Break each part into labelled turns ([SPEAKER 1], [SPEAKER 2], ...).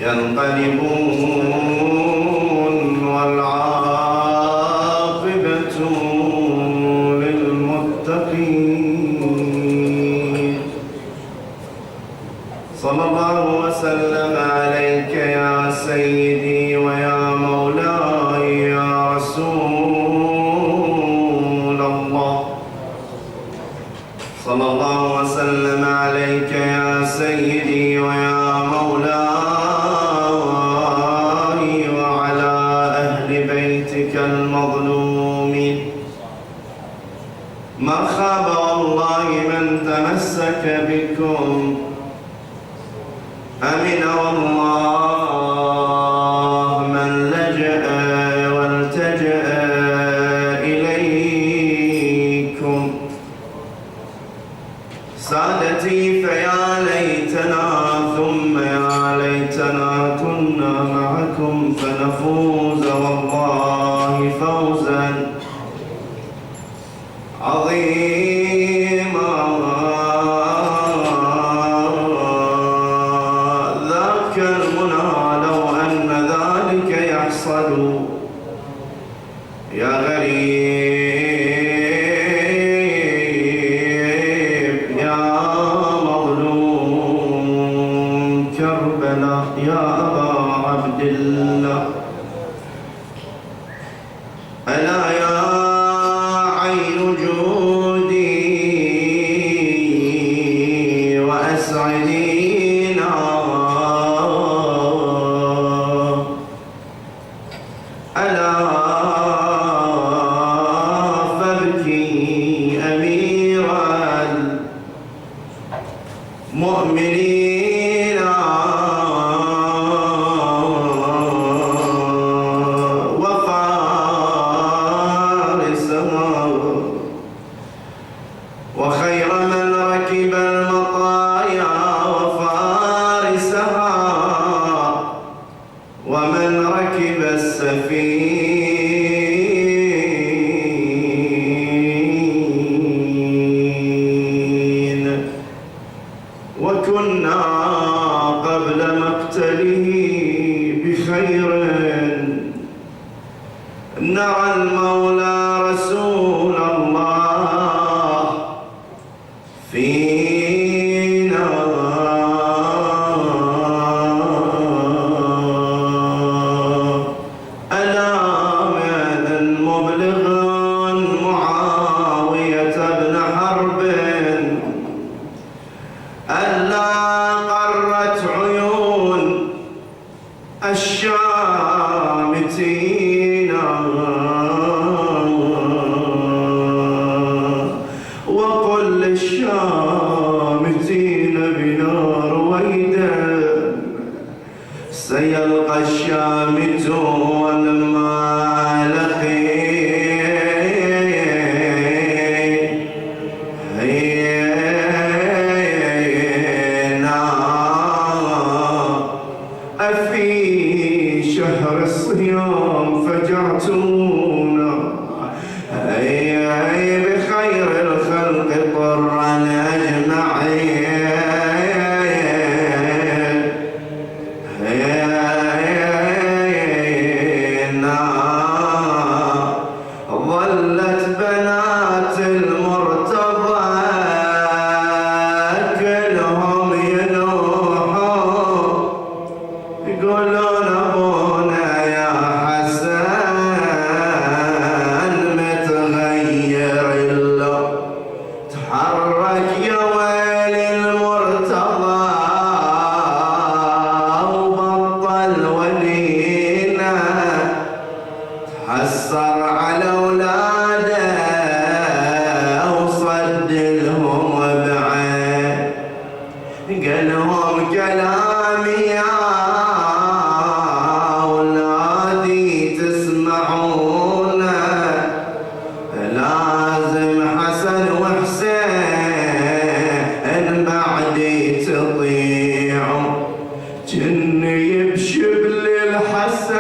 [SPEAKER 1] ينقلبون والعاقبة للمتقين. صلى الله وسلم عليك يا سيدي ويا مولاي يا رسول الله. صلى الله وسلم عليك يا سيدي ويا مولاي وعلى أهل بيتك المظلومين. ما خاب والله من تمسك بكم، أمن والله من لجأ والتجأ إليكم. سادتي فيا ليتنا ثم يا ليتنا كنا معكم فنفوز والله فوزا عظيما. ذاك المنى لو أن ذلك يحصل يا غريب يا مظلوم كربلاء يا أبا عبد الله. ألا يا عين جودي وأسعدينا، ألا فابكي أمير المؤمنين وفارسها وخير من ركب المطايا وفارسها ومن ركب السفين. وكنا قبل مقتله بخير نرى المولى رسول الله فينا. ألا من مبلغ معاوية بن حرب ألا قرت عيون الشامتين وقل للشامتين بنا رويدا سيلقى الشامتون ما لقينا أفي شهر الصيام فجعتونا بخير الخلق طرا أجمعين. ظلت بنات المرتضى كلهم ينوحوا يقولون أبونا يا حسن متغير إلا تحرك يا ويل المرتضى وبطل ولينا تحسر على أولاده وصد لهم وبعد قالهم كلامي يا أولادي تسمعونه لازم حسن وحسين بعدي تطيعوا. جني بشبل الحسن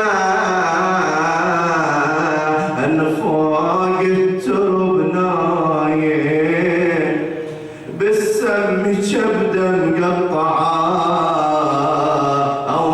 [SPEAKER 1] فوق الترب نايم بالسم كبده مقطعه أو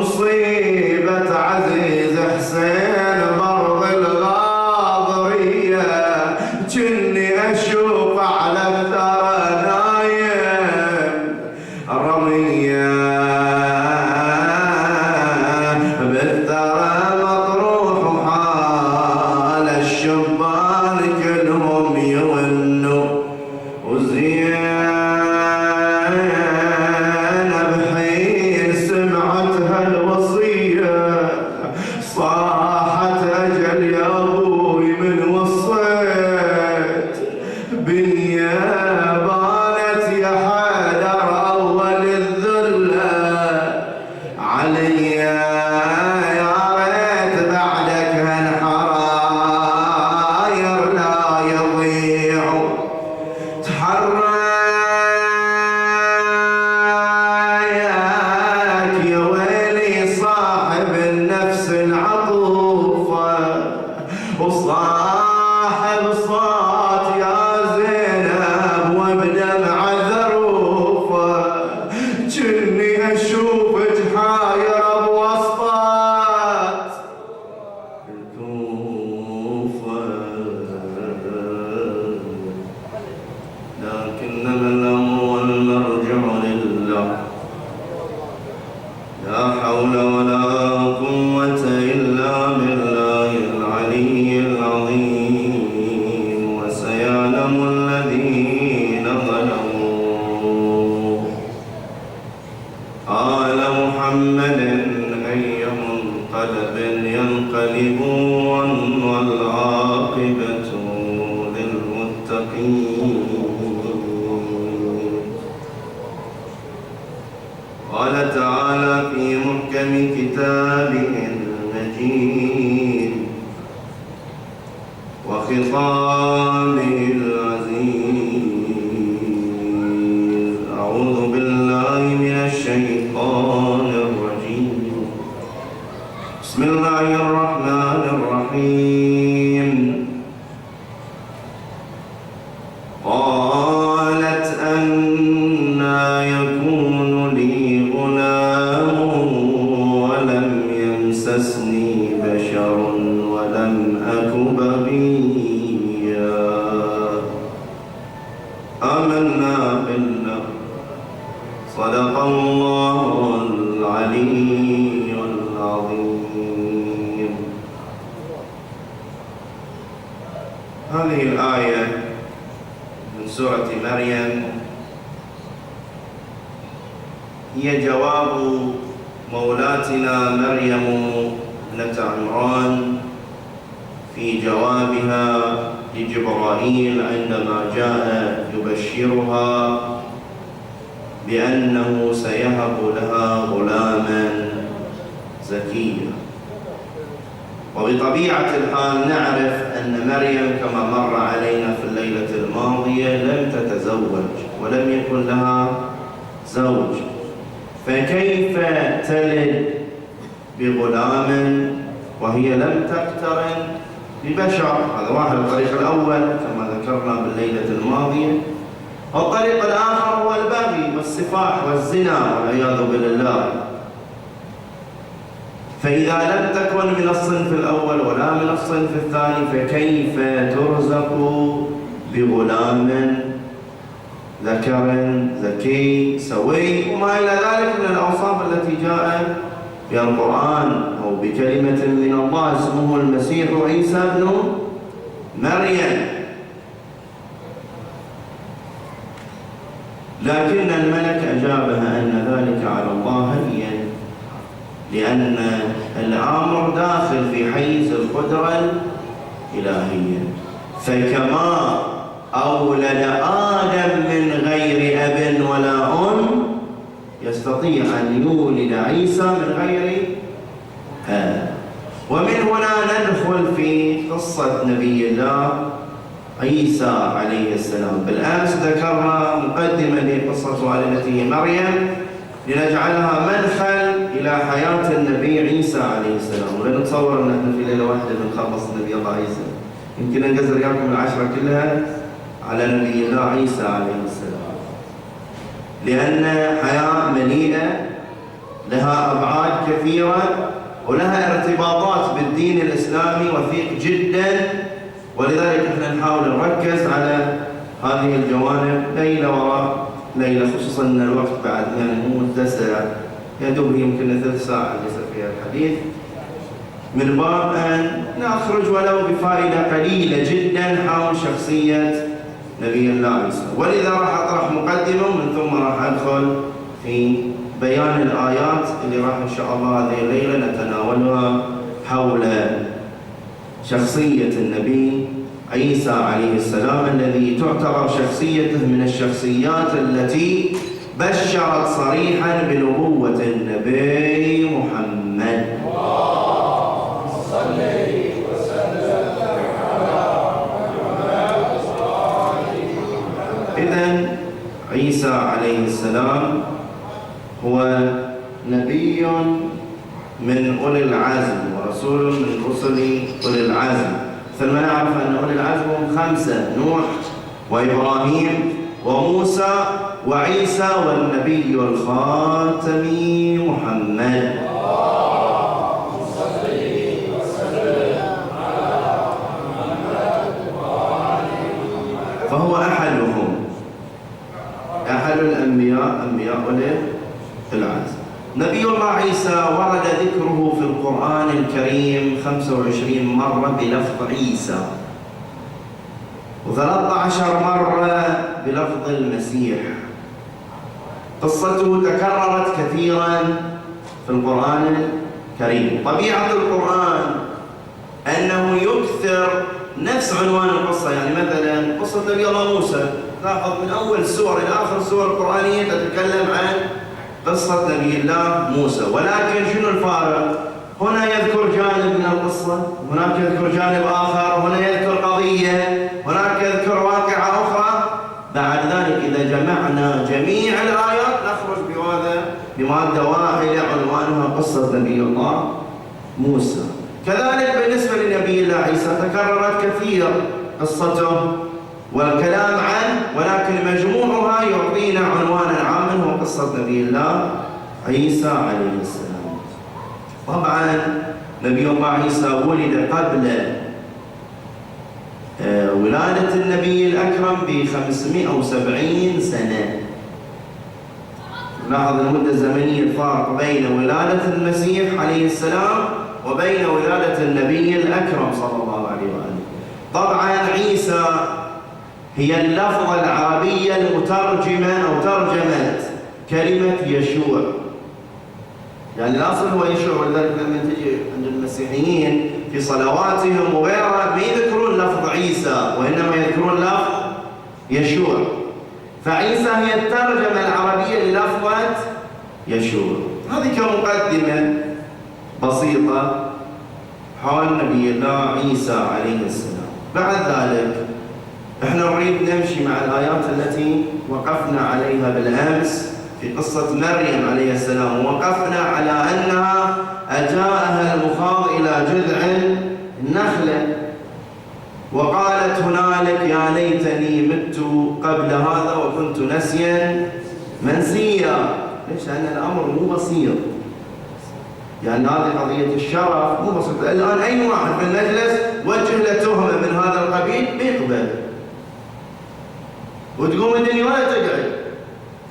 [SPEAKER 1] مصيبة عزيز حسين برض الغاضرية، جني أشوف على الثرى نايم رمية، بالثرى مطروح وحال الشبان كلهم يونوا، وزين بحين سمعتها الوصية صاحت أجل يا أبوي من وصيت بيا بانت يا حيدر أول الذلة عليا، يا ريت بعدك هالحراير لا يضيعوا، تحريك يا ويلي صاحب النفس العطوفة وصاحب صوت يا زينب وبدمع ذروفة، جني أشوفك حايرة بوسطات الكوفة، لكنما الأمر والمرجع لله، لا حول ولا قوة إلا بالله العلي العظيم، وسيعلم الذين ظلموا آل محمد أي منقلب ينقلبون والعاقبة للمتقين. قال تعالى في محكم كتابه المجيد وخطابه العزيز، أعوذ بالله من الشيطان الرجيم، بسم الله الرحمن الرحيم. قالت أنى يكون لي غلام ولم يمسسني بشر ولم أك بغيا، آمنا بالله صدق الله العلي العظيم. هذه الآية من سورة مريم هي جواب مولاتنا مريم ابنة عمران في جوابها لجبرائيل عندما جاء يبشرها بأنه سيهب لها غلاما زكيا. وبطبيعة الحال نعرف أن مريم كما مر علينا في الليلة الماضية لم تتزوج ولم يكن لها زوج، فكيف تلد بغلام وهي لم تقترن ببشر؟ هذا واحد. الطريق الأول كما ذكرنا بالليلة الماضية، والطريق الآخر هو البغي والسفاح والزنا والعياذ بالله. فإذا لم تكن من الصنف الأول ولا من الصنف الثاني فكيف ترزق بغلام ذكر ذكي سوي وما إلى ذلك من الأوصاف التي جاء في القرآن، أو بكلمة من الله اسمه المسيح عيسى بن مريم. لكن الملك أجابها أن ذلك على الله هين، لأن الأمر داخل في حيز القدرة الإلهية. فكما أولد آدم من غير أب ولا أم، يستطيع أن يولد عيسى من غير أب. ومن هنا ندخل في قصة نبي الله عيسى عليه السلام. بالأمس ذكرنا مقدمة لقصة والدته مريم لنجعلها مدخل إلى حياة النبي عيسى عليه السلام، ولنتصور أن نحن في ليلة واحدة بنخلص نبي الله عيسى. يمكن نقزر إياكم العشرة كلها على نبي الله عيسى عليه السلام، لأن حياة مليئة لها أبعاد كثيرة ولها ارتباطات بالدين الإسلامي وثيق جدا، ولذلك احنا نحاول نركز على هذه الجوانب ليلة وراء ليلة، خصوصا ان الوقت بعد يعني مو متسع، يدوب يمكن 3 ساعة ليس فيها الحديث، من باب ان نخرج ولو بفائدة قليلة جدا حول شخصية نبي الله عيسى. ولذا راح اطرح مقدمة ومن ثم راح ادخل في بيان الآيات اللي راح إن شاء الله هذه الليلة نتناولها حول شخصية النبي عيسى عليه السلام، الذي تعتبر شخصيته من الشخصيات التي بشرت صريحا بنبوة النبي محمد. إذن عيسى عليه السلام هو نبي من أولي العزم ورسول من رسل أولي العزم، مثل ما نعرف أن أولي العزم هم 5: نوح وإبراهيم وموسى وعيسى والنبي الخاتم محمد. فهو أحدهم، أحد الأنبياء، أنبياء أولي العزم. نبي الله عيسى ورد ذكره في القرآن الكريم 25 مرة بلفظ عيسى، و13 مرة بلفظ المسيح. قصته تكررت كثيرا في القرآن الكريم. طبيعة القرآن أنه يكثر نفس عنوان القصة، يعني مثلا قصة نبي الله موسى لاحظ من أول سورة إلى آخر السورة القرآنية تتكلم عن قصة نبي الله موسى، ولكن شنو الفارق؟ هنا يذكر جانب من القصة، هناك يذكر جانب آخر، هنا يذكر قضية، هناك يذكر واقعة أخرى. بعد ذلك إذا جمعنا جميع الآيات نخرج بمادة واحدة عنوانها قصة نبي الله موسى. كذلك بالنسبة لنبي الله عيسى تكررت كثير قصته والكلام عنه، ولكن مجموعها يعطينا عنوانا عاما هو قصة نبي الله عيسى عليه السلام. طبعا نبي الله عيسى ولد قبل ولادة النبي الأكرم ب570 سنة. لاحظ المدة الزمنية الفارق بين ولادة المسيح عليه السلام وبين ولادة النبي الأكرم صلى الله عليه وآله. طبعا عيسى هي اللفظة العربية المترجمة أو ترجمة كلمة يشوع، يعني الأصل هو يشوع، ولذلك لما تجي عند المسيحيين في صلواتهم وغيرها ما يذكرون لفظ عيسى وإنما يذكرون لفظ يشوع. فعيسى هي الترجمة العربية للفظة يشوع. هذه كمقدمة بسيطة حول نبي الله عيسى عليه السلام. بعد ذلك احنا نريد نمشي مع الآيات التي وقفنا عليها بالأمس في قصة مريم عليه السلام، ووقفنا على أنها أجاءها المخاض إلى جذع النخلة وقالت هنالك يا ليتني مت قبل هذا وكنت نسيا منسيا. ليش؟ لأن الأمر مو بسيط، يعني هذه قضية الشرف مو بسيط. الآن أي واحد في المجلس وجه له تهمة من هذا القبيل بيقبل وتقوم الدنيا ولا تقعد،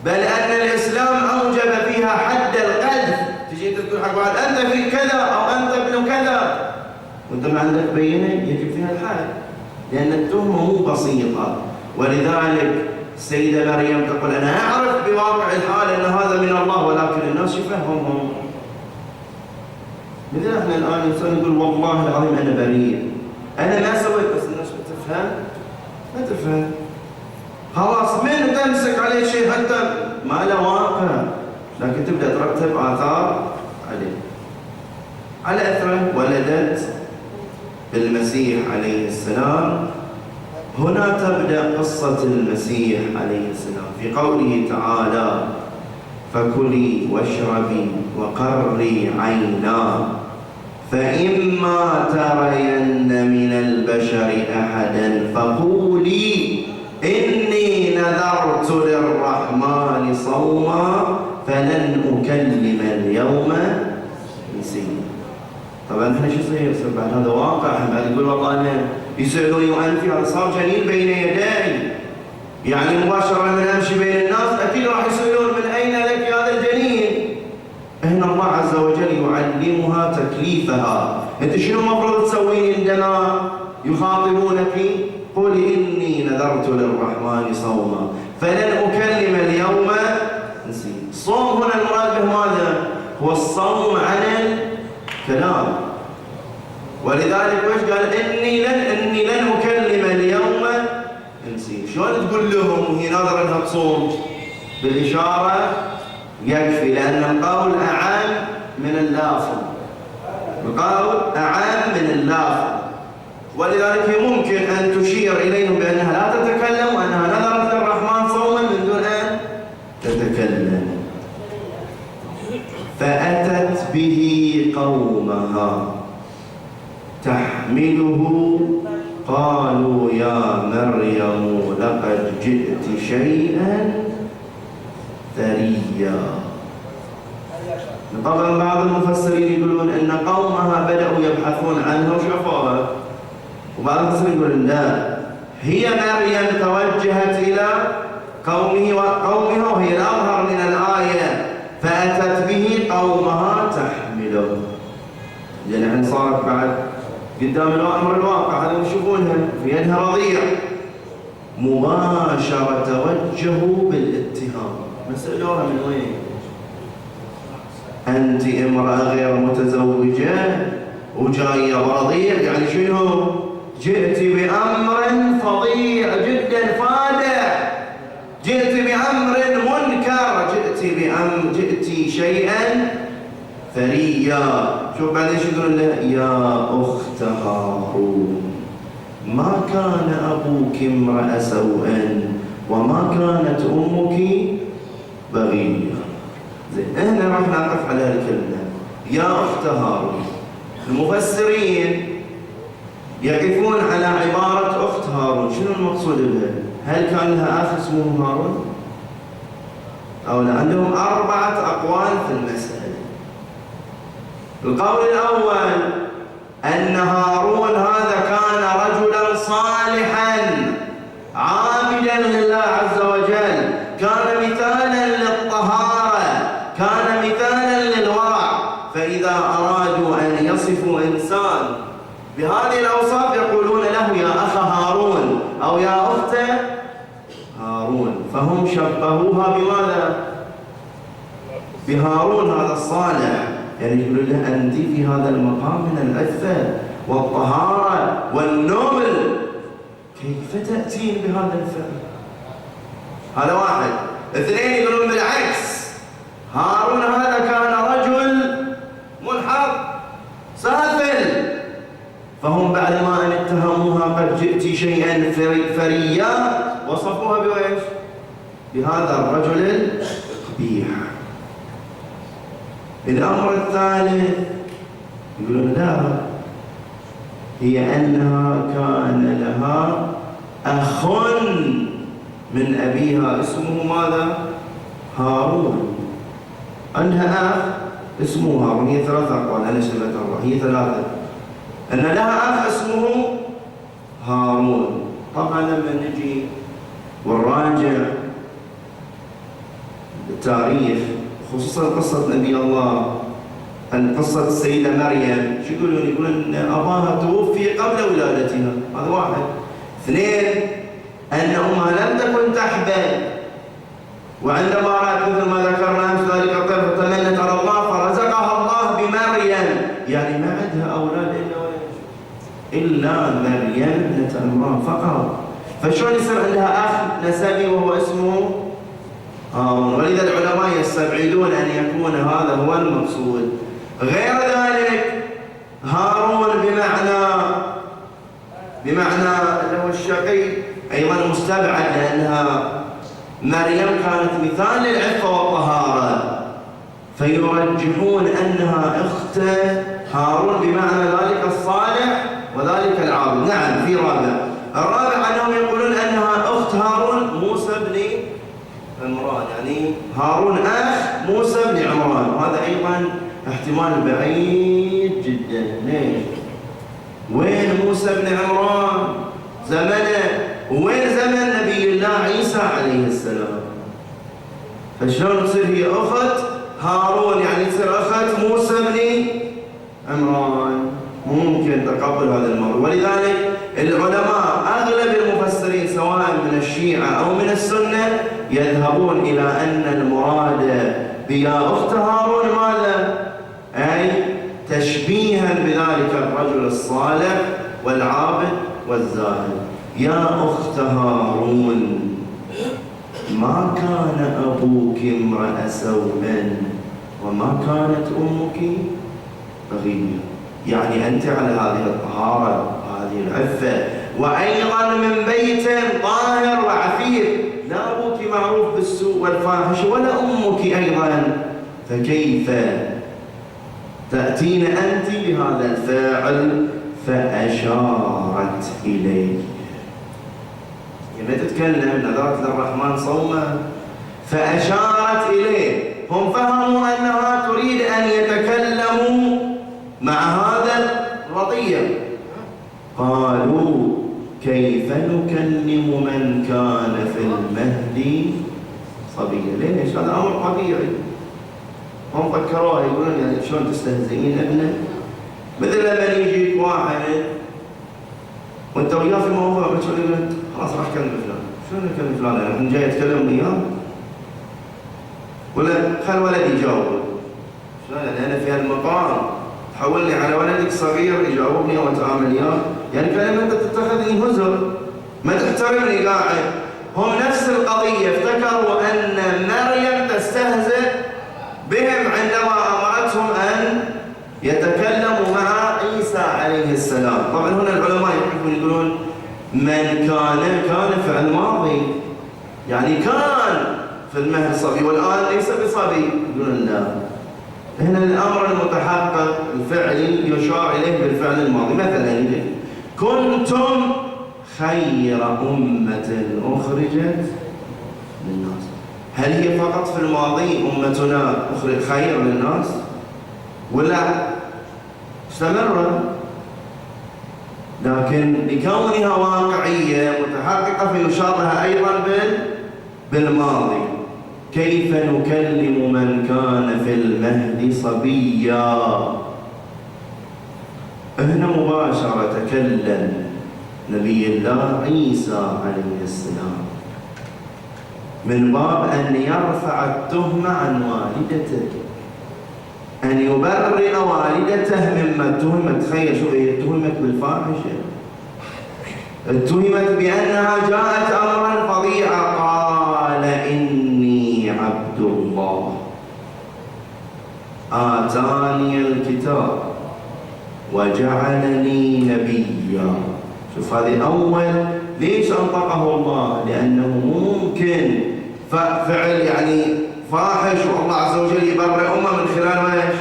[SPEAKER 1] بل أن الإسلام أوجب فيها حد القذف. تجي تقول حق واحد أنت في كذا أو أنت ابن كذا وأنت ما عندك بينة يجب فيها الحد، لأن التهمة مو بسيطة. ولذلك السيدة مريم تقول أنا أعرف بواقع الحال أن هذا من الله، ولكن الناس يفهمهم. مثل احنا الآن إنسان يقول والله العظيم أنا بريء، أنا ما سويت، بس الناس بتفهم ما تفهم. خلاص من تمسك عليه شيء أنت ما له واقع، لكن تبدأ ترتب آثار عليه. على أثره ولدت المسيح عليه السلام. هنا تبدأ قصة المسيح عليه السلام في قوله تعالى فكلي واشربي وقري عينا فإما ترين من البشر أحدا فقولي إني نذرت للرحمن صوما فلن أكلم اليوم إنسيا. طبعا احنا شو يصير بعد هذا واقع. بعد يقول والله أنا يسألوني وأنفي، هذا صار جنين بين يدي، يعني مباشرة من أمشي بين الناس أكيد راح يسألون من أين لك هذا الجنين. هنا الله عز وجل يعلمها تكليفها. أنت شنو المفروض تسوين عندما يخاطبونك؟ قل إني نذرت للرحمن صوما فلن أكلم اليوم إنسيا. الصوم هنا المراد به ماذا؟ هو الصوم عن الكلام. ولذلك وش قال؟ إني لن أكلم اليوم إنسيا. شلون تقول لهم وهي ناظرة أنها تصوم؟ بالإشارة يكفي، لأن القول أعم من اللافظ. القول أعم من اللافظ، ولذلك ممكن أن تشير إليهم بأنها لا تتكلم وأنها نذرت للرحمن صوما من دون أن تتكلم. فأتت به قومها تحمله قالوا يا مريم لقد جئت شيئا فريا. طبعا بعض المفسرين يقولون ان قومها بدأوا يبحثون عنها وشافوها، وبعض المفسرين يقولون لا، هي مريم توجهت الى قومها وهي الأظهر من الآية. فأتت به قومها تحمله، يعني صارت بعد قدام الأمر الواقع. هذا يشوفونها في يدها رضيع، مباشرة توجهوا بالاتهام. سألوها من وين؟ أنت امرأة غير متزوجة وجاية برضيع، يعني شنو؟ جئت بأمر فظيع جدا فادح، جئت بأمر منكر، جئت شيئا فريا. شوف بعدين شو يقولون له؟ يا أخت هارون ما كان أبوك امرأ سوء وما كانت أمك بغيا. زين، هنا راح نقف على الكلمة يا أخت هارون. المفسرين يقفون على عبارة أخت هارون. شنو المقصود بها؟ هل كان لها أخ اسمه هارون؟ أو لا؟ عندهم 4 أقوال في المسألة. القول الأول أن هارون هذا كان رجلا صالحا عابدا لله عز وجل، كان مثالا للطهارة، كان مثالا للورع. فإذا أرادوا أن يصفوا إنسان بهذه الأوصاف يقولون له يا أخ هارون أو يا أخت هارون. فهم شبهوها بماذا؟ بهارون هذا الصالح، يعني يقولون له أنت في هذا المقام من العفة والطهارة والنبل، كيف تأتين بهذا الفعل؟ هذا واحد. 2 يقولون بالعكس، هارون هذا كان رجل منحط سافل. فهم بعدما أن اتهموها قد جئت شيئا فريا وصفوها بويش؟ بهذا الرجل القبيح. الأمر الثالث يقولون لا، هي أنها كان لها أخ من أبيها اسمه ماذا؟ هارون. عندها أخ اسمه هارون. هي 3 أقوال، أنا سمعت الله هي 3. أن لها أخ اسمه هارون. طبعا لما نجي ونراجع التاريخ خصوصا قصة نبي الله، قصة السيدة مريم، شو يقولون؟ يقولون أن أباها توفي قبل ولادتها. هذا واحد. 2 أن أمها لم تكن تحبل، وعندما رأت مثل ما ذكرنا أمس ذلك الطفل تمنت على الله فرزقها الله بمريم، يعني ما عندها أولاد إلا مريم ابنة عمران فقط. فشلون يصير عندها أخ نسبي وهو اسمه هارون؟ ولذا العلماء يستبعدون أن يكون هذا هو المقصود. غير ذلك هارون بمعنى اللي هو الشقي أيضا مستبعد، لأنها مريم كانت مثال للعفة والطهارة، فيرجحون أنها أخت هارون بمعنى ذلك الصالح وذلك العابد. نعم، في الرابع أنهم يقولون أنها أخت هارون موسى بن عمران، يعني هارون أخ موسى وهذا أيضا احتمال بعيد جدا. ليش؟ وين موسى بن عمران زمنه؟ وين زمن نبي الله عيسى عليه السلام؟ فشلون تصير هي أخت هارون، يعني تصير أخت موسى بن عمران؟ ممكن تقبل هذا الموضوع. ولذلك العلماء أغلب المفسرين سواء من الشيعة أو من السنة يذهبون إلى أن المراد بيا أخت هارون ماذا؟ أي تشبيها بذلك الرجل الصالح والعابد والزاهد. يا أخت هارون ما كان أبوك امرأ سوء وما كانت أمك بغية. يعني أنت على هذه الطهارة هذه العفة، وأيضا من بيت طاهر وعفيف، لا أبوك معروف بالسوء والفاحش ولا أمك أيضا، فكيف تأتين أنت بهذا الفاعل؟ فأشارت إليه. يعني تتكلم نظرت للرحمن صوما، فأشارت إليه. هم فهموا أنها تريد أن يتكلموا مع هذا الرضيع. قالوا كيف نكلم من كان في المهد صبيا؟ ليش؟ هذا أمر طبيعي. هم فكروها يقولون يعني شلون تستهزئين ابنه؟ مثل لما يجيك واحد وانت وياه في موضوع بتقول له خلاص راح اكلم فلان، شلون اكلم فلان؟ يعني انا جاي اتكلم وياه؟ ولا خل ولدي يجاوب. شلون يعني انا في هالمقام تحولني على ولدك صغير يجاوبني واتعامل وياه؟ يعني كلمه انت تتخذني هزر، ما تحترمني قاعد. هم نفس القضيه افتكروا ان مريم تستهزئ بهم عندما امرتهم ان يتكلموا مع عيسى عليه السلام. طبعا هنا العلماء يقولون من كان فعل ماضي، يعني كان في المهد صبي والآن ليس بصبي. يقولون لا، هنا الأمر المتحقق الفعلي يشار إليه بالفعل الماضي. مثلا كنتم خير أمة أخرجت للناس. هل هي فقط في الماضي أمتنا خير للناس؟ ولا استمر؟ لكن لكونها واقعية متحققة فيشار لها أيضا بالماضي. كيف نكلم من كان في المهد صبيا؟ هنا مباشرة تكلم نبي الله عيسى عليه السلام من باب أن يرفع التهمة عن والدته، أن يبرئ والدته مما اتهمت. تخيل شو هي اتهمت بالفاحشة، اتهمت بأنها جاءت أمرا فظيعا. قال إني عبد الله آتاني الكتاب وجعلني نبيا. شوف هذه أول ليش أنطقه الله؟ لأنه ممكن فعل يعني فاحش والله عز وجل يبرئ أمة من خلال ايش؟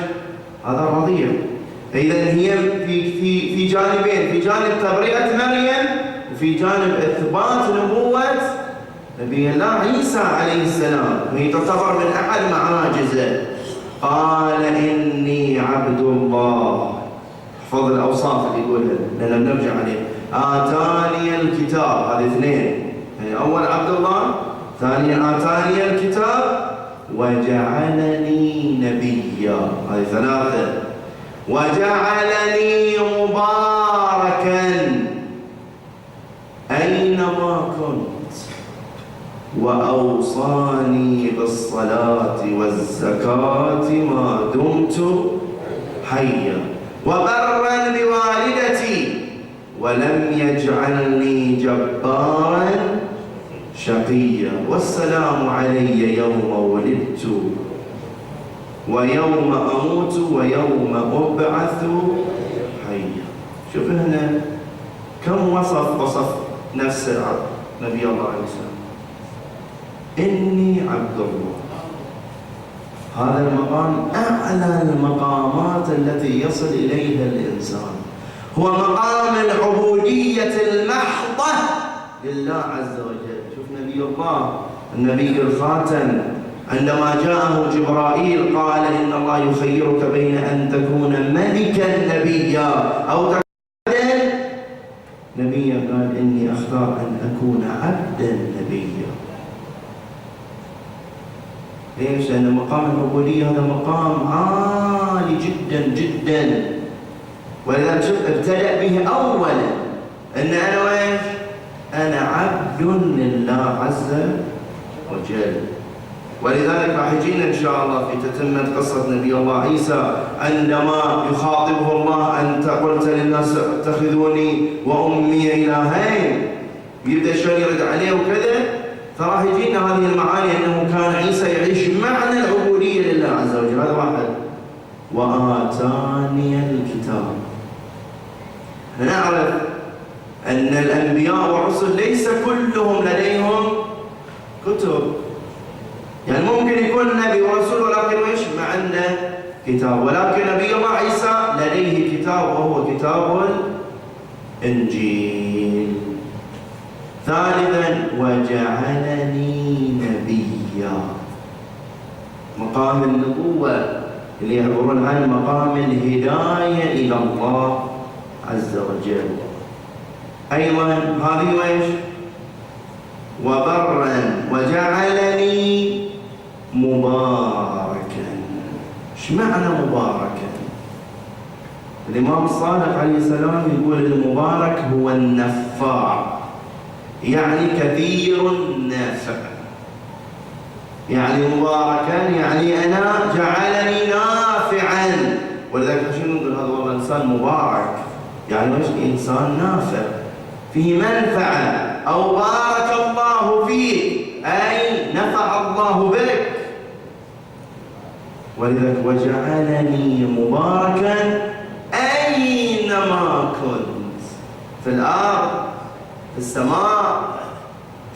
[SPEAKER 1] هذا الرضيع. إذا هي في جانبين، في جانب تبرئة مريم وفي جانب إثبات نبوة نبي الله عيسى عليه السلام، وهي تعتبر من أحد معاجزه. قال إني عبد الله. احفظ الأوصاف اللي يقولها لأننا بنرجع عليه. آتاني الكتاب، هذه اثنين، يعني أول عبد الله، ثانيا آتاني الكتاب وجعلني نبيا، هذه ثلاثة. وجعلني مباركا أينما كنت وأوصاني بالصلاة والزكاة ما دمت حيا وبرا بوالدتي ولم يجعلني جبارا شقيا والسلام علي يوم ولدت ويوم أموت ويوم أبعث حيا. شوف هنا كم وصف نفس نبي الله عليه السلام. إني عبد الله. هذا المقام أعلى المقامات التي يصل إليها الإنسان، هو مقام العبودية المحضة لله عز وجل. شوف نبي الله النبي الخاتم عندما جاءه جبرائيل قال إن الله يخيرك بين أن تكون ملكا نبيا أو تكون نبيا، قال إني أختار أن أكون عبدا نبيا. ليش؟ لأن مقام العبودية هذا مقام عالي جدا جدا، ولذلك شوف ابتدأ به أولا أن أنا وين؟ أنا عبد لله عز وجل. ولذلك راح يجينا إن شاء الله في تتمة قصة نبي الله عيسى عندما يخاطبه الله أنت قلت للناس اتخذوني وأمي إلهين، يبدأ شوي يرد عليه وكذا. فراح يجينا هذه المعاني أنه كان عيسى يعيش معنى العبودية لله عز وجل. هذا واحد. وآتاني الكتاب. نعرف أن الأنبياء والرسل ليس كلهم لديهم كتب، يعني ممكن يكون نبي ورسول ولكن ايش؟ ما عنده كتاب. ولكن نبي الله عيسى لديه كتاب وهو كتاب الإنجيل. ثالثا وجعلني نبيا، مقام النبوة اللي يعبرون عن مقام الهداية إلى الله عز وجل. أيضا هذه ايش؟ وبرا وجعلني مباركا. ايش معنى مباركا؟ الإمام الصادق عليه السلام يقول المبارك هو النفاع، يعني كثير النافع. يعني مباركا يعني أنا جعلني نافعا. ولذلك شنو نقول هذا والله إنسان مبارك، يعني ايش؟ إنسان نافع فيه منفعة، أو بارك الله فيك أي نفع الله بك. ولذلك وجعلني مباركا أينما كنت، في الأرض، في السماء،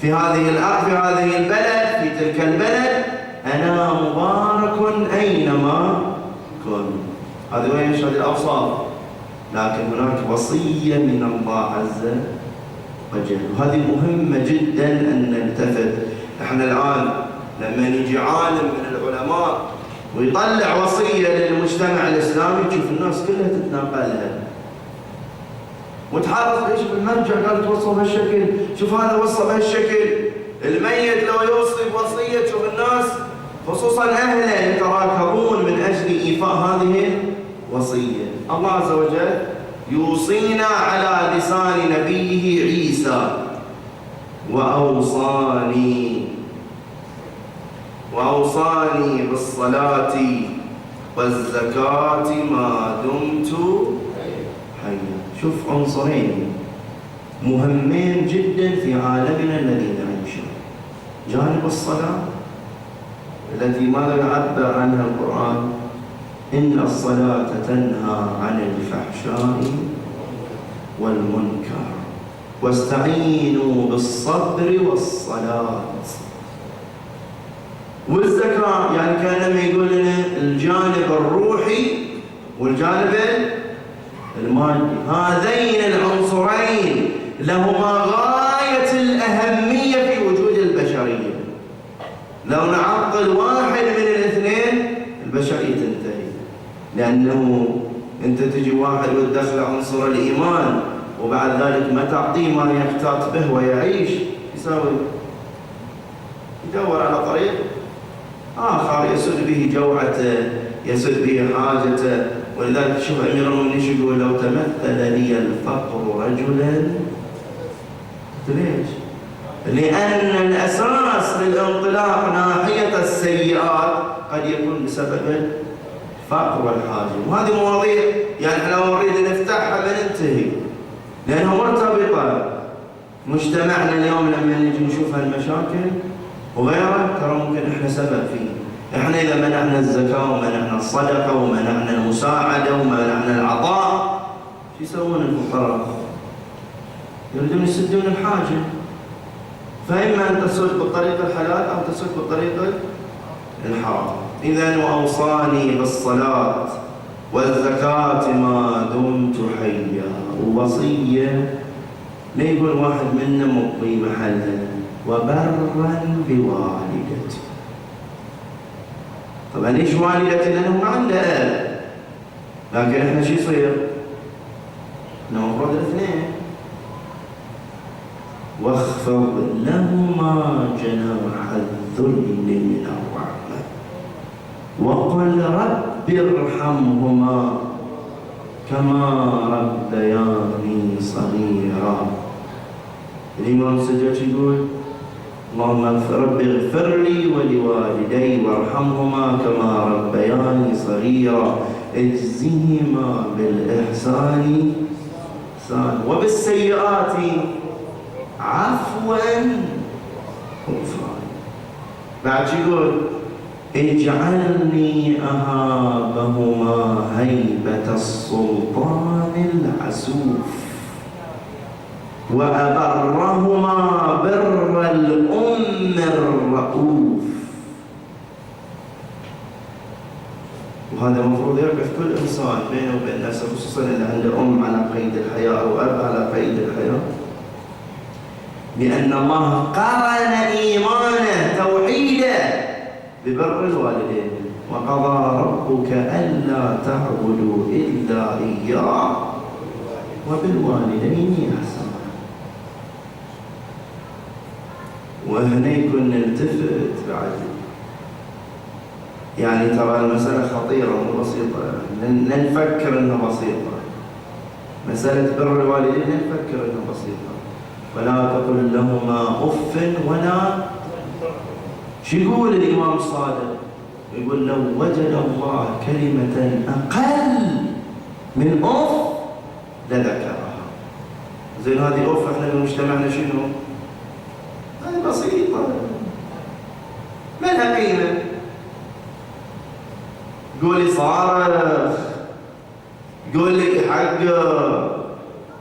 [SPEAKER 1] في هذه الأرض، في هذه البلد، في تلك البلد، أنا مبارك أينما كنت. هذه وين؟ هذه الأوصاف. لكن هناك وصية من الله عز وجل، وهذه مهمة جدا أن نلتفت. احنا الآن لما يجي عالم من العلماء ويطلع وصية للمجتمع الإسلامي تشوف الناس كلها تتناقلها وتحرص ايش بالمرجع قال توصى بهالشكل، شوف هذا وصى بهالشكل. الميت لو يوصي بوصية تشوف الناس خصوصا أهله يتراكبون من أجل إيفاء هذه الوصية. الله عز وجل يوصينا على لسان نبيه عيسى وأوصاني بالصلاة والزكاة ما دمت حيا. شوف عنصرين مهمين جدا في عالمنا الذي نعيشه. جانب الصلاة التي ماذا يعبر عنها القرآن؟ إن الصلاة تنهى عن الفحشاء والمنكر واستعينوا بالصبر والصلاة. والزكاة يعني كأنما يقول لنا الجانب الروحي والجانب المادي. هذين العنصرين لهما غاية الأهمية في وجود البشرية. لو نعطل واحد من الاثنين البشرية تنتهي. لأنه أنت تجي واحد وتدخل عنصر الإيمان وبعد ذلك ما تعطيه ما يحتاط به ويعيش، يساوي يدور على طريق آخر يسد به جوعته، يسد به حاجته. ولذلك شوف أمير المؤمنين يقول لو تمثل لي الفقر رجلا. ليش؟ لأن الأساس للانطلاق ناحية السيئات قد يكون بسبب الفقر والحاجة. وهذه مواضيع يعني لو نريد نفتحها بننتهي لأنها مرتبطة. مجتمعنا اليوم لما نجي نشوف هالمشاكل وغيرها ترى ممكن احنا سبب فيه. احنا إذا منعنا الزكاة ومنعنا الصدقة ومنعنا المساعدة ومنعنا العطاء، شو يسوون الفقراء؟ يريدون يسدون الحاجة. فإما أن تسد بالطريق الحلال أو تسد بالطريق الحرام. إذن وأوصاني بالصلاة والزكاة ما دمت حيا. ووصية لا يقول واحد منا مقضي محلها وبرا بوالدتي. طبعا ليش والدتي؟ لأنه ما عنده أب، لكن إحنا شو يصير؟ إحنا المفروض الاثنين. واخفض لهما جناح الذل من الرحمة وقل رب ارحمهما كما ربياني صغيرا. الإمام السجاد يقول اللهم رب اغفر لي ولوالدي وارحمهما كما ربياني صغيرا اجزهما بالإحسان وبالسيئات عفوا غفران. بعد يقول اجعلني أهابهما هيبة السلطان العسوف وأبرهما بر الأم الرؤوف. وهذا المفروض يقف كل إنسان بينه وبين نفسه، خصوصا اللي عنده أم على قيد الحياة أو أب على قيد الحياة، لأن الله قرن إيمانه توحيده ببر الوالدين. وقضى ربك ألا تعبدوا إلا إياه وبالوالدين إحسانا. وهنا يكون نلتفت بعد، يعني ترى المسألة خطيرة مو بسيطة، نفكر إنها بسيطة. مسألة بر الوالدين نفكر إنها بسيطة. ولا تقل لهما أف ولا. شو يقول الإمام الصادق؟ يقول لو وجد الله كلمة أقل من أف لذكرها. زين هذه أف احنا بمجتمعنا شنو؟ هذه بسيطة ما لها قيمة. قولي صارخ، قولي حق،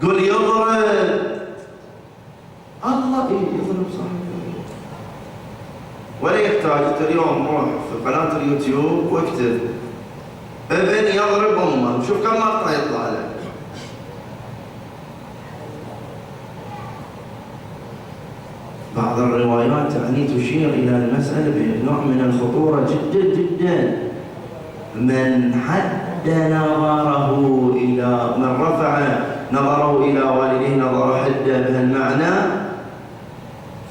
[SPEAKER 1] قولي يضرب. الله يضرب صاحبه ولا يحتاج. اليوم روح في قناة اليوتيوب واكتب ابن يضرب امه، شوف كم مقطع يطلع لك. بعض الروايات يعني تشير إلى المسألة بنوع من الخطورة جدا جدا. من حد نظره إلى، من رفع نظره إلى والديه نظر حدة بهالمعنى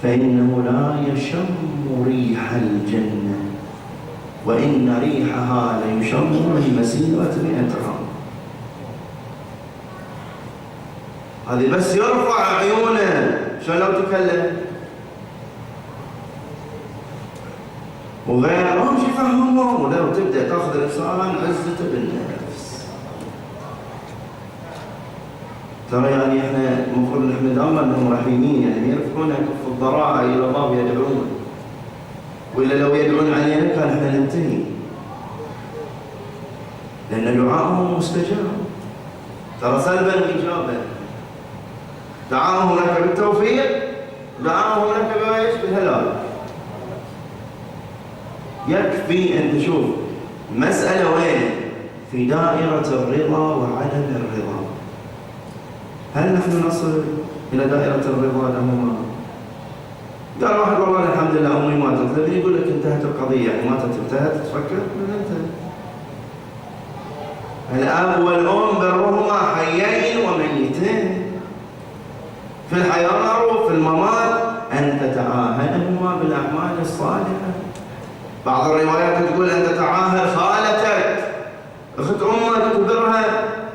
[SPEAKER 1] فإنه لا يشم ريح الجنة، وإن ريحها ليشم من مسيرة 100 عام. هذه بس يرفع عيونه شلون لو تكلم وغيرهم شو يفهمهم. ولو تبدأ تأخذ الإنسان عزته بالنفس. ترى يعني احنا المفروض نحمد الله انهم رحيمين، يعني يرفعون كف الضراعه الى الله ويدعون، ولا لو يدعون علينا كان احنا ننتهي، لان دعاءهم مستجاب. ترى سلبا واجابا، دعاهم لك بالتوفيق، دعاهم لك بايش؟ بالهلاك. يكفي ان تشوف مساله وين؟ في دائره الرضا وعدم الرضا. هل نحن نصل إلى دائرة الرضا لهما؟ قال واحد والله الحمد لله أمي ماتت، لكن يقول لك انتهت القضية، يعني ماتت انتهت، تفكر من انتهت. الأب والأم برهما حيين وميتين، في الحياة معروف، في الممات أن تتعاهدهما بالأعمال الصالحة. بعض الروايات تقول أن تتعاهد خالتك أخت أمك تبرها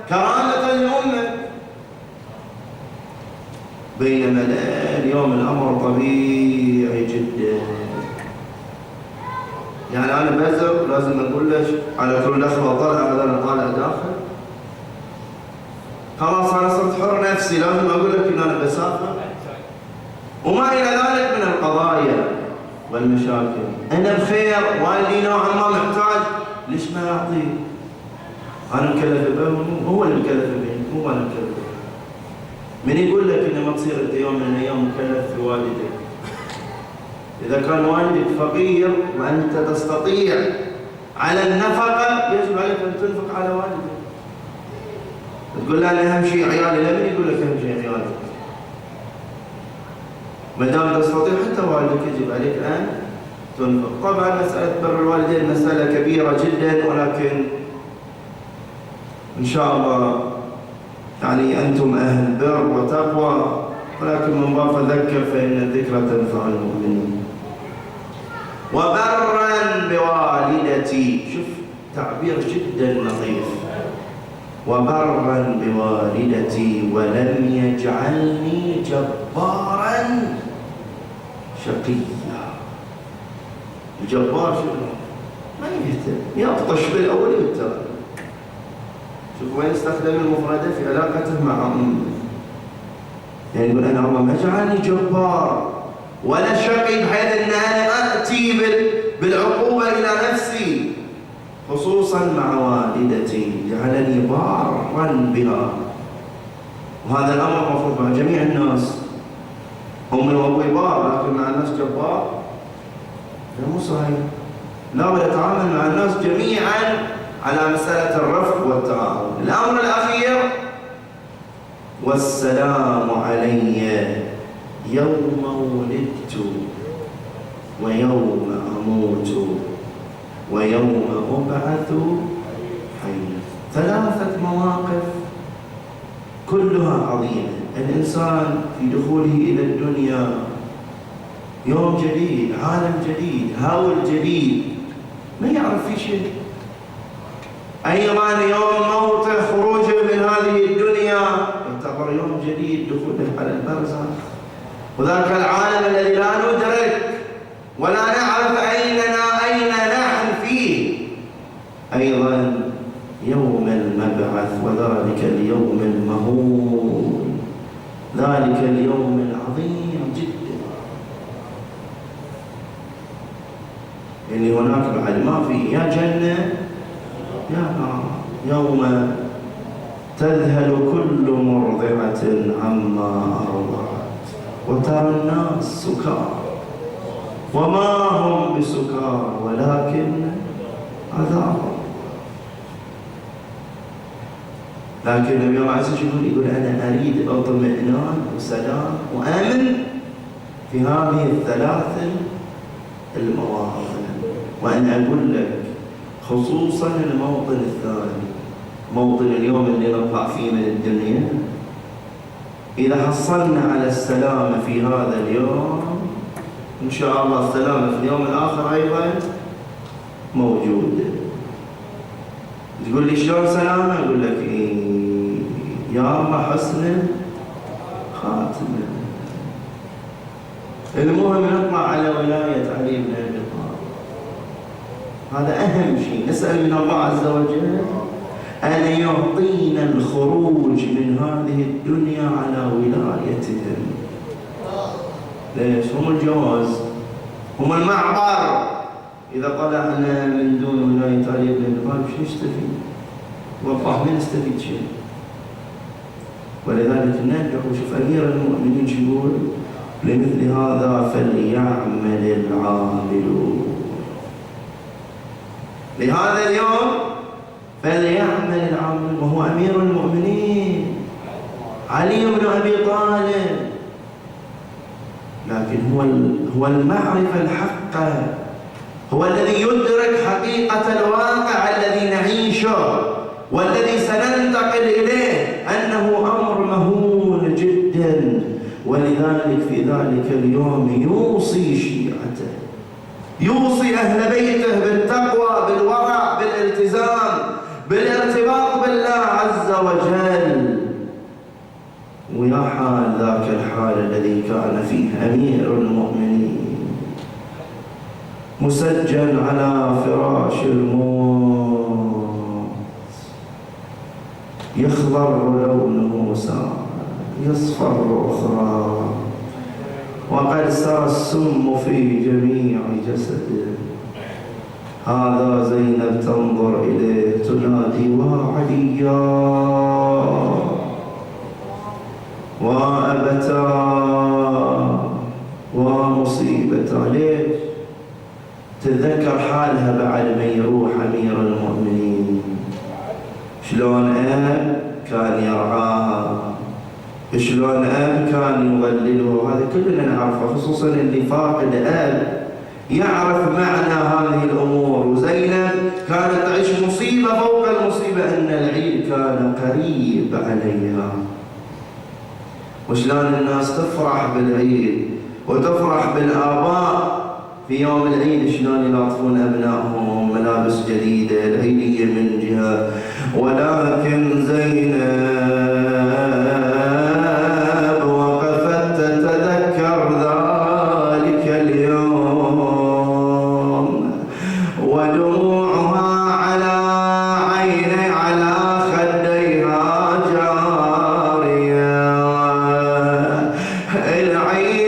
[SPEAKER 1] كرامة لأمك. بينما اليوم الأمر طبيعي جدا. يعني أنا بزر لازم أقول لك على كل دخل طالع بدل طالع داخل. خلاص أنا صرت حر نفسي، لازم أقول لك إن أنا بسافر. وما إلى ذلك من القضايا والمشاكل. أنا بخير، والدي نوعا ما محتاج، ليش ما أعطيه؟ أنا مكلف به، هو اللي مكلف به، مو أنا مكلف به. من يقول لك إن ما تصير أنت يوم من الأيام مكلف في والدك؟ إذا كان والدك فقير وأنت تستطيع على النفقة، يجب عليك أن تنفق على والدك. تقول لا أنا أهم شيء عيالي، لا، من يقول لك أهم شيء عيالك؟ ما دام تستطيع حتى والدك يجب عليك أن تنفق. طبعا مسألة بر الوالدين مسألة كبيرة جدا، ولكن إن شاء الله يعني أنتم أهل بر وتقوى، ولكن من باب فذكر فإن الذكرى تنفع المؤمنين. وبرا بوالدتي، شوف تعبير جدا لطيف، وبرا بوالدتي ولم يجعلني جبارا شقيا. الجبار شنو؟ ما يهتم، يبطش بالاول والثاني. شوف وين استخدم المفردة في علاقته مع أمه، يعني يقول أنا الله ما جعلني جبار ولا شقي، بحيث أن أنا أأتي بالعقوبة إلى نفسي، خصوصا مع والدتي جعلني بارا بها. وهذا الأمر مفروض مع جميع الناس، أمي وأبوي بار، لكن مع الناس جبار؟ لا، مو صحيح. لا بد أتعامل مع الناس جميعا على مسألة الرفق والتعاون. الأمر الأخير، والسلام علي يوم ولدت ويوم أموت ويوم أبعث حيا. 3 مواقف كلها عظيمة. الإنسان في دخوله إلى الدنيا يوم جديد، عالم جديد، هول جديد، ما يعرف في شيء. أيضا يوم موته، خروجه من هذه الدنيا، يعتبر يوم جديد، دخوله على البرزخ. وذاك العالم الذي لا ندرك ولا نعرف أين نحن فيه. أيضا يوم المبعث، وذلك اليوم المهول، ذلك اليوم العظيم جدا، اللي هناك بعد ما فيه يا جنة يا نار. يوم تذهل كل مرضعة عما أرضعت وترى الناس سكارى وما هم بسكارى ولكن عذاب. لكن النبي الله عز وجل يقول أنا أريد اطمئنان وسلام وأمن في هذه ال3 المواطن. وأنا أقول لك خصوصا الموطن الثاني، موطن اليوم اللي نطلع فيه من الدنيا، إذا حصلنا على السلامة في هذا اليوم إن شاء الله السلامة في اليوم الآخر أيضا موجودة. تقول لي شلون سلامة؟ أقول لك يا الله حسن خاتمة. المهم نطلع على ولاية علي بن أبي طالب، هذا أهم شيء. نسأل من الله عز وجل أن يعطينا الخروج من هذه الدنيا على ولايتهم. ليش؟ هم الجواز، هم المعبر. إذا طلعنا من دون ولاية علي بن أبي طالب شو نستفيد؟ والله ما نستفيد شيء. ولذلك نرجع وشوف أمير المؤمنين شو يقول: لمثل هذا فليعمل العاملون. لهذا اليوم فليعمل العاملون، وهو أمير المؤمنين علي بن أبي طالب. لكن هو المعرفة الحقة، هو الذي يدرك حقيقة الواقع الذي نعيشه والذي سننتقل إليه، أنه أمر مهول جدا. ولذلك في ذلك اليوم يوصي شيعته، يوصي أهل بيته بالتقوى، بالورع، بالالتزام، بالارتباط بالله عز وجل. ويا حال ذاك الحال الذي كان فيه أمير المؤمنين مسجل على فراش الموت، يخضر لونه ساعة، يصفر أخرى، وقد سرى السم في جميع جسده. هذا زينب تنظر إليه تنادي: وعليا وأبتا ومصيبتا. ليش؟ تتذكر حالها بعد ما يروح أمير المؤمنين، شلون أب كان يرعاها، شلون أب كان يظلله. هذا كلنا نعرفه، خصوصا اللي فاقد أب يعرف معنى هذه الأمور. وزينب كانت تعيش مصيبة فوق المصيبة، أن العيد كان قريب عليها. وشلون الناس تفرح بالعيد وتفرح بالآباء في يوم العيد، شلون يلاطفون أبنائهم ملابس جديدة العيدية من جهة. ولكن زينب وقفت تتذكر ذلك اليوم، ودموعها على خديها جارية. العيد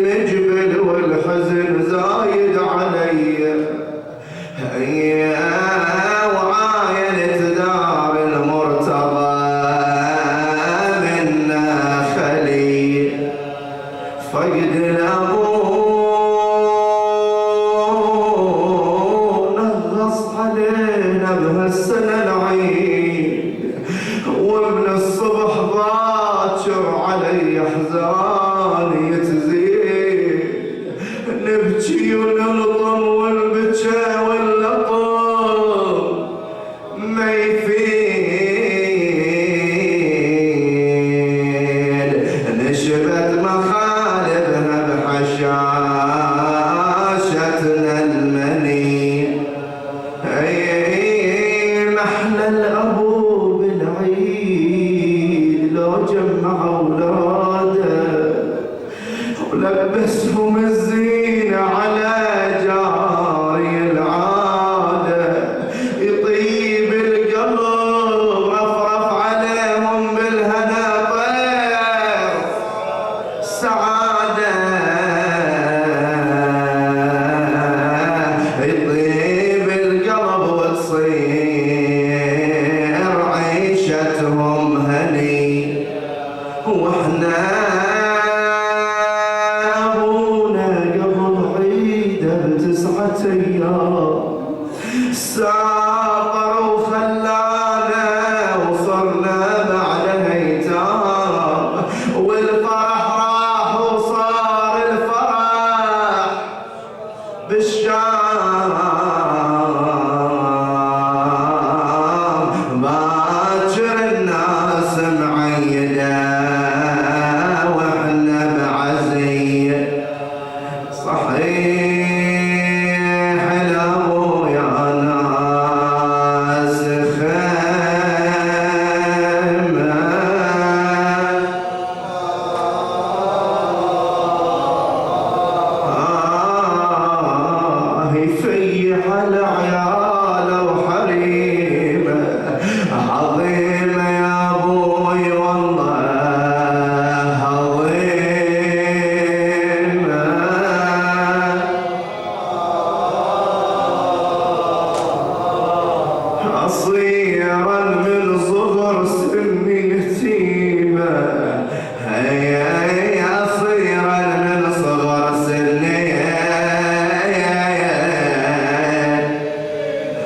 [SPEAKER 1] مجبل والحزن زايد علي، وعاينت دار المرتضى منا خلي. فقد الأبو نغص علينا بهالسنة العيد، ومن الصبح باكر علي أحزاني تزيد. نبكي ونلطم والبكا واللطم ما يفيد. نشبت مخالبها بحشاشتنا المني. محلى الأبو بالعيد لو جمع أولاده ولبسهم الزينة على جاري العادة. يطيب القلب رفرف عليهم بالهنا طير سعادة. يطيب القلب وتصير عيشتهم هني. واحنا ابونا قبل عيده ب9 أيام سافر وخلانا، وصرنا بعدها ايتام. والفرح راح وصار الفرح بالشام. باكر الناس معيده واحنا بعزيه. صحيح الابو يا ناس خيمه، يفيح العيال وحريمه. عظيمه يا ابوي والله عظيمه. أصيرا من صغر سني يتيمة، هيا أصيرا من صغر سني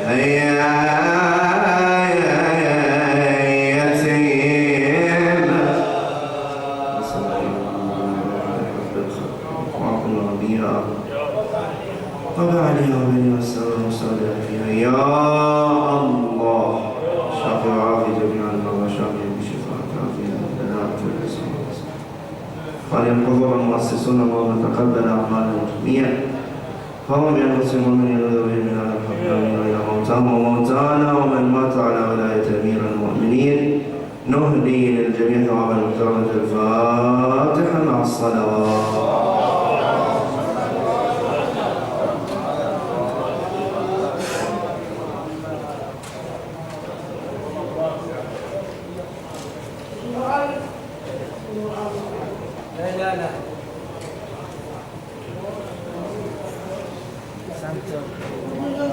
[SPEAKER 1] هيا يتيمة. وعقلنا بها طبع عليها وبني والسلام وسلام فيها. يا الله شافي وعافي جميع المرضى، شافي بشفاء كافية دلالة الاسم. قال الحضور المؤسسون اللهم تقبل اعمالهم جميعا. فهم بانفسهم ومن يذرهم من هذا الحكام الى موتاهم وموتانا ومن مات على ولايه امير المؤمنين. نهدي للجميع ثواب المحترمه الفاتحه مع الصلوات.
[SPEAKER 2] لا Santo.